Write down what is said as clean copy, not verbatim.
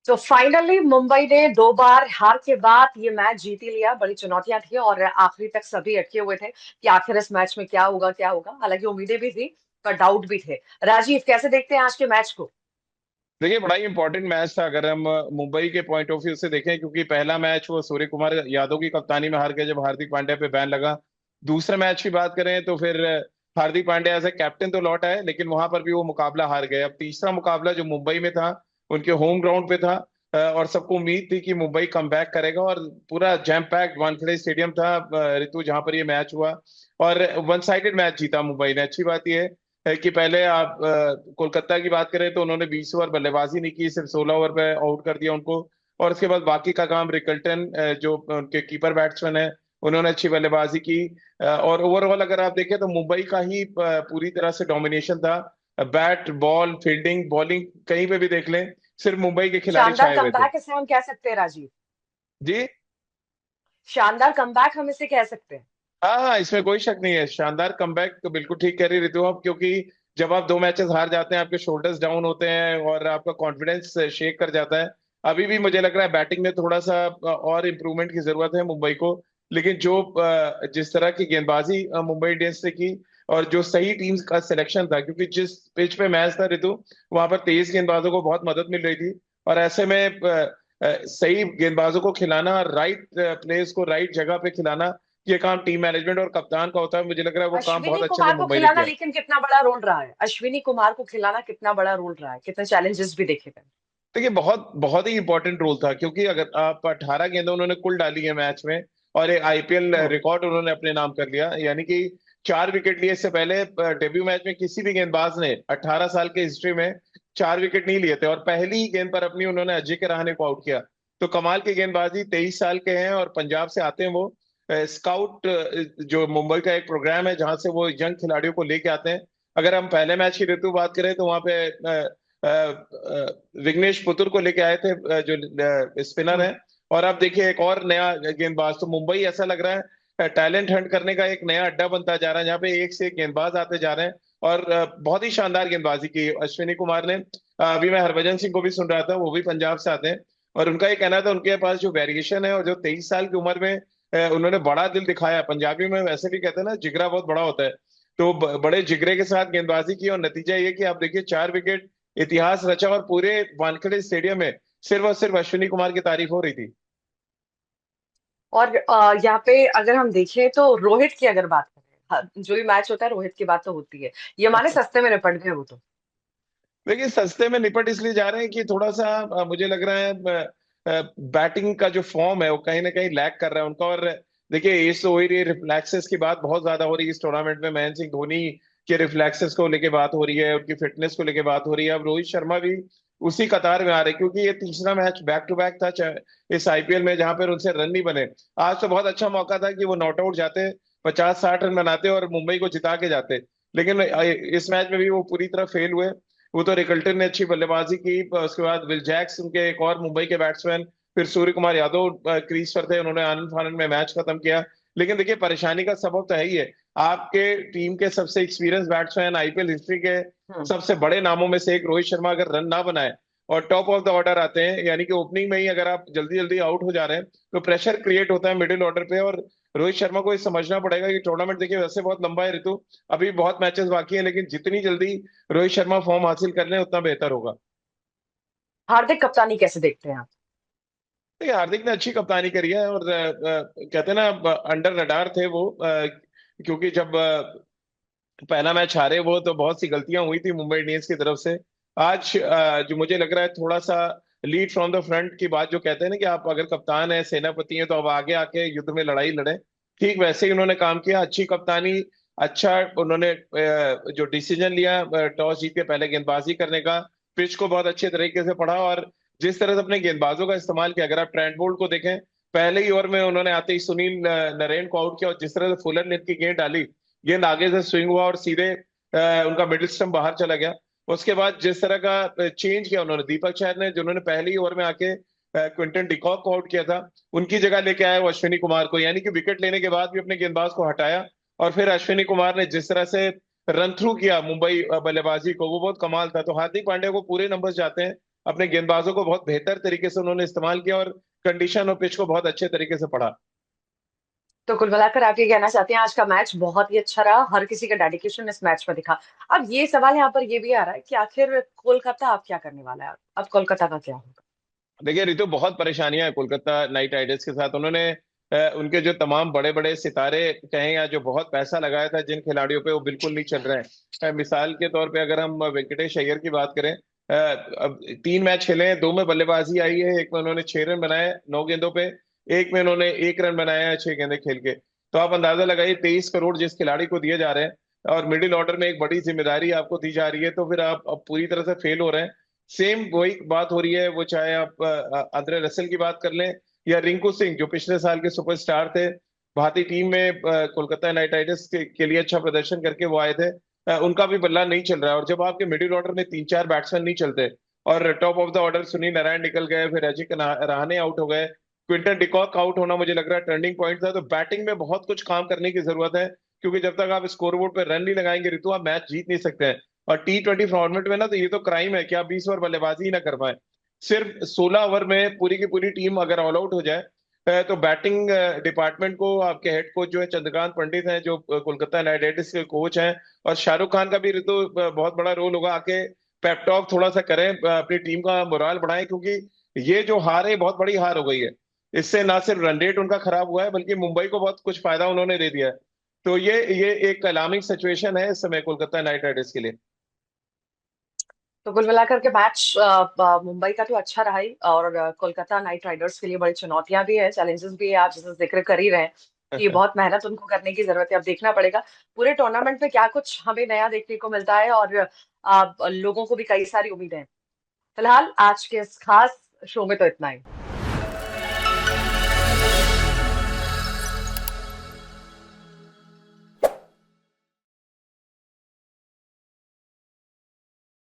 तो फाइनली मुंबई ने 2 बार हार के बाद ये मैच जीत ही लिया। बड़ी चुनौतियां थी और आखिरी तक सभी अटके हुए थे कि आखिर इस मैच में क्या होगा क्या होगा। हालांकि उम्मीदें भी थी पर डाउट भी थे। राजीव, कैसे देखते हैं आज के मैच को? देखिए, बड़ा ही इंपॉर्टेंट मैच था अगर हम मुंबई के पॉइंट ऑफ व्यू से देखें, क्योंकि पहला मैच वो सूर्य कुमार यादव की कप्तानी में हार गए जब हार्दिक पांड्या पे बैन लगा। दूसरे मैच की बात करें तो फिर Hardik Pandya as a captain तो लौट आए, लेकिन वहां पर भी वो मुकाबला हार गए। अब तीसरा मुकाबला जो मुंबई में था, उनके होम ग्राउंड पे था, और सबको उम्मीद थी कि मुंबई कम बैक करेगा, और पूरा जैम पैक्ड वानखेड़े स्टेडियम था, ऋतु, जहां पर ये मैच हुआ। और वन साइडेड मैच जीता मुंबई ने। अच्छी बात यह है कि पहले आप कोलकाता की बात करें तो उन्होंने 20 ओवर बल्लेबाजी नहीं की, सिर्फ 16 ओवर पे आउट कर दिया उनको। और उसके बाद बाकी का काम रिकल्टन, जो उनके कीपर बैट्समैन है, उन्होंने अच्छी बल्लेबाजी की। और ओवरऑल अगर आप देखें तो मुंबई का ही पूरी तरह से डोमिनेशन था। बैट बॉल फील्डिंग बॉलिंग कहीं पे भी देख लें, सिर्फ मुंबई के खिलाड़ी शानदार छाए हुए थे। कमबैक इसे हम कह सकते हैं राजीव। जी। शानदार कमबैक हम इसे कह सकते हैं। हाँ हाँ, इसमें कोई शक नहीं है, शानदार कमबैक, तो बिल्कुल ठीक कह रही ऋतु आप, क्योंकि जब आप दो मैचेस हार जाते हैं, आपके शोल्डर्स डाउन होते हैं और आपका कॉन्फिडेंस शेक कर जाता है। अभी भी मुझे लग रहा है बैटिंग में थोड़ा सा और इम्प्रूवमेंट की जरूरत है मुंबई को। लेकिन जो जिस तरह की गेंदबाजी मुंबई इंडियंस ने की, और जो सही टीम्स का सिलेक्शन था, क्योंकि जिस पिच पे मैच था ऋतु, वहां पर तेज गेंदबाजों को बहुत मदद मिल रही थी। और ऐसे में सही गेंदबाजों को खिलाना, राइट प्लेयर्स को राइट जगह पे खिलाना, ये काम टीम मैनेजमेंट और कप्तान का होता है। मुझे लग रहा है वो काम बहुत अश्विनी अच्छे से कुमार को मुंबई ने खिलाना किया। लेकिन कितना बड़ा रोल रहा है? अश्विनी कुमार को खिलाना कितना बड़ा रोल रहा है? कितने चैलेंजेस भी देखे गए? देखिए, बहुत बहुत ही इंपॉर्टेंट रोल था, क्योंकि अगर आप 18 गेंदें उन्होंने कुल डाली है मैच में, और एक आईपीएल हम्म। रिकॉर्ड उन्होंने अपने नाम कर लिया, यानी कि 4 विकेट लिए। इससे पहले डेब्यू मैच में किसी भी गेंदबाज ने 18 साल के हिस्ट्री में 4 विकेट नहीं लिए थे, और पहली ही गेंद पर अपनी उन्होंने अजिंक्य रहाणे को आउट किया। तो कमाल की गेंदबाजी, 23 साल के हैं और पंजाब से आते हैं वो। स्काउट, जो मुंबई का एक प्रोग्राम है जहां से वो यंग खिलाड़ियों को लेके आते हैं। अगर हम पहले मैच की ऋतु बात करें तो वहां पे विघ्नेश पुत्र को लेके आए थे, जो स्पिनर हम्म। है। और अब देखिए एक और नया गेंदबाज, तो मुंबई ऐसा लग रहा है टैलेंट हंट करने का एक नया अड्डा बनता जा रहा है, जहाँ पे एक से एक गेंदबाज आते जा रहे हैं। और बहुत ही शानदार गेंदबाजी की अश्विनी कुमार ने। अभी मैं हरभजन सिंह को भी सुन रहा था, वो भी पंजाब से आते हैं, और उनका ये कहना था उनके पास जो वेरिएशन है, और जो 23 साल की उम्र में उन्होंने बड़ा दिल दिखाया। पंजाबी में वैसे भी कहते हैं ना, जिगरा बहुत बड़ा होता है। तो बड़े जिगरे के साथ गेंदबाजी की, और नतीजा ये कि आप देखिए 4 विकेट, इतिहास रचा, और पूरे वानखेड़े स्टेडियम में सिर्फ और सिर्फ अश्विनी कुमार की तारीफ हो रही थी। और यहाँ पे अगर हम देखें तो रोहित की अगर बात करें, जो भी मैच होता है रोहित की बात तो होती है। ये माने सस्ते में निपट गए वो तो। देखिए, सस्ते में निपट इसलिए जा रहे हैं कि थोड़ा सा मुझे लग रहा है बैटिंग का जो फॉर्म है वो कहीं ना कहीं लैग कर रहा है उनका। और देखिए, इस हो ही रही रिफ्लेक्सेस की बात बहुत ज्यादा हो रही है इस टूर्नामेंट में। महेंद्र सिंह धोनी के रिफ्लेक्सेस को लेके बात हो रही है, उनकी फिटनेस को लेके बात हो रही है। अब रोहित शर्मा भी उसी कतार में आ रहे हैं, क्योंकि ये तीसरा मैच बैक टू बैक था इस आईपीएल में जहां पर उनसे रन नहीं बने। आज तो बहुत अच्छा मौका था कि वो नॉट आउट जाते, 50-60 रन बनाते और मुंबई को जिता के जाते। लेकिन इस मैच में भी वो पूरी तरह फेल हुए। वो तो रिकल्टन ने अच्छी बल्लेबाजी की, उसके बाद विल जैक्स, उनके एक और मुंबई के बैट्समैन, फिर सूर्य कुमार यादव क्रीज पर थे, उन्होंने आनंद फानंद में मैच खत्म किया। लेकिन देखिए, परेशानी का सबब तो है ही है। आपके टीम के सबसे एक्सपीरियंस बैट्समैन, आईपीएल हिस्ट्री के हम्म। सबसे बड़े नामों में से एक रोहित शर्मा अगर रन ना बनाए, और टॉप ऑफ द ऑर्डर आते हैं, यानी कि ओपनिंग में ही अगर आप जल्दी जल्दी आउट हो जा रहे हैं, तो प्रेशर क्रिएट होता है मिडिल ऑर्डर पे। और रोहित शर्मा को ये समझना पड़ेगा कि टूर्नामेंट देखिए वैसे बहुत लंबा है ऋतु, अभी बहुत मैचेस बाकी हैं, लेकिन जितनी जल्दी रोहित शर्मा फॉर्म हासिल कर लें उतना बेहतर होगा। हार्दिक कप्तानी कैसे देखते हैं आप? देखिए, हार्दिक ने अच्छी कप्तानी करी है, और कहते हैं ना, अंडर रडार थे वो, क्योंकि जब पहला मैच हारे वो, तो बहुत सी गलतियां हुई थी मुंबई इंडियंस की तरफ से। आज जो मुझे लग रहा है थोड़ा सा लीड फ्रॉम द फ्रंट की बात, जो कहते हैं ना कि आप अगर कप्तान है, सेनापति हैं, तो अब आगे आके युद्ध में लड़ाई लड़े, ठीक वैसे ही उन्होंने काम किया। अच्छी कप्तानी, अच्छा उन्होंने जो डिसीजन लिया टॉस जीत के पहले गेंदबाजी करने का, पिच को बहुत अच्छे तरीके से पढ़ा, और जिस तरह से अपने गेंदबाजों का इस्तेमाल किया। अगर आप ट्रेंट बोल्ट को देखें, पहले ही ओवर में उन्होंने आते ही सुनील नरेन को आउट किया, और जिस तरह से फुलर ने इनकी गेंद डाली, गेंद आगे से स्विंग हुआ और सीधे उनका मिडिल स्टंप बाहर चला गया। उसके बाद जिस तरह का चेंज किया उन्होंने, दीपक चहर ने, जिन्होंने पहले ही ओवर में आके क्विंटन डिकॉक को आउट किया था, उनकी जगह लेके आया वो अश्विनी कुमार को, यानी कि विकेट लेने के बाद भी अपने गेंदबाज को हटाया। और फिर अश्विनी कुमार ने जिस तरह से रन थ्रू किया मुंबई बल्लेबाजी को, वो बहुत कमाल था। तो हार्दिक पांड्या को पूरे नंबर्स जाते हैं। अपने गेंदबाजों को बहुत बेहतर तरीके से उन्होंने इस्तेमाल किया और कंडीशन और पिच को बहुत अच्छे तरीके से पढ़ा। तो कुल मिलाकर आप ये कहना चाहते हैं आज का मैच बहुत ही अच्छा रहा, हर किसी का डेडिकेशन इस मैच में दिखा। अब ये सवाल यहाँ पर ये भी आ रहा है कि आखिर कोलकाता अब क्या करने वाला है, अब कोलकाता का क्या होगा? देखिए रितु, बहुत परेशानियां हैं कोलकाता नाइट राइडर्स के साथ। उन्होंने उनके जो तमाम बड़े बड़े सितारे कहें या जो बहुत पैसा लगाया था जिन खिलाड़ियों पे, वो बिल्कुल नहीं चल रहे हैं। मिसाल के तौर पे अगर हम वेंकटेश अय्यर की बात करें, अब 3 मैच खेले हैं, 2 में बल्लेबाजी आई है, एक में उन्होंने 6 रन बनाए 9 गेंदों पे, एक में उन्होंने 1 रन बनाया है 6 गेंदे खेल के। तो आप अंदाजा लगाइए, 23 करोड़ जिस खिलाड़ी को दिए जा रहे हैं और मिडिल ऑर्डर में एक बड़ी जिम्मेदारी आपको दी जा रही है, तो फिर आप अब पूरी तरह से फेल हो रहे हैं। सेम वही बात हो रही है, वो चाहे आप अंद्रे रसेल की बात कर लें या रिंकू सिंह जो पिछले साल के सुपरस्टार थे, भारतीय टीम में कोलकाता नाइट राइडर्स के लिए अच्छा प्रदर्शन करके वो आए थे। उनका भी बल्ला नहीं चल रहा है। और जब आपके मिडिल ऑर्डर में 3-4 बैट्समैन नहीं चलते और top of the order Sunil Narayan निकल गए, फिर अजिंक्य रहाणे आउट हो गए, क्विंटन डिकॉक आउट होना मुझे लग रहा है टर्निंग पॉइंट था। तो बैटिंग में बहुत कुछ काम करने की जरूरत है, क्योंकि जब तक आप स्कोरबोर्ड पर रन नहीं लगाएंगे रितु, आप मैच जीत नहीं सकते हैं। और T20 फॉर्मेट में ना, तो ये तो क्राइम है कि आप 20 ओवर बल्लेबाजी ही ना कर पाए। सिर्फ 16 ओवर में पूरी की पूरी टीम अगर ऑल आउट हो जाए, तो बैटिंग डिपार्टमेंट को आपके हेड कोच जो है चंद्रकांत पंडित हैं, जो कोलकाता नाइट राइडर्स के कोच हैं, और शाहरुख खान का भी ऋतु बहुत बड़ा रोल होगा। आके पेप टॉक थोड़ा सा करें, अपनी टीम का मोराल बढ़ाएं, क्योंकि ये जो हार है बहुत बड़ी हार हो गई है। इससे ना सिर्फ रन रेट उनका खराब हुआ है, बल्कि मुंबई को बहुत कुछ फायदा उन्होंने दे दिया है। तो ये एक अलार्मिंग सिचुएशन है इस समय कोलकाता नाइट राइडर्स के लिए। तो कुल मिलाकर के मैच मुंबई का तो अच्छा रहा ही, और कोलकाता नाइट राइडर्स के लिए बड़ी चुनौतियां भी है, चैलेंजेस भी है, आप जैसे जिक्र कर ही रहे हैं कि बहुत मेहनत उनको करने की जरूरत है। अब देखना पड़ेगा पूरे टूर्नामेंट में क्या कुछ हमें नया देखने को मिलता है, और लोगों को भी कई सारी उम्मीदें हैं। फिलहाल आज के इस खास शो में तो इतना ही।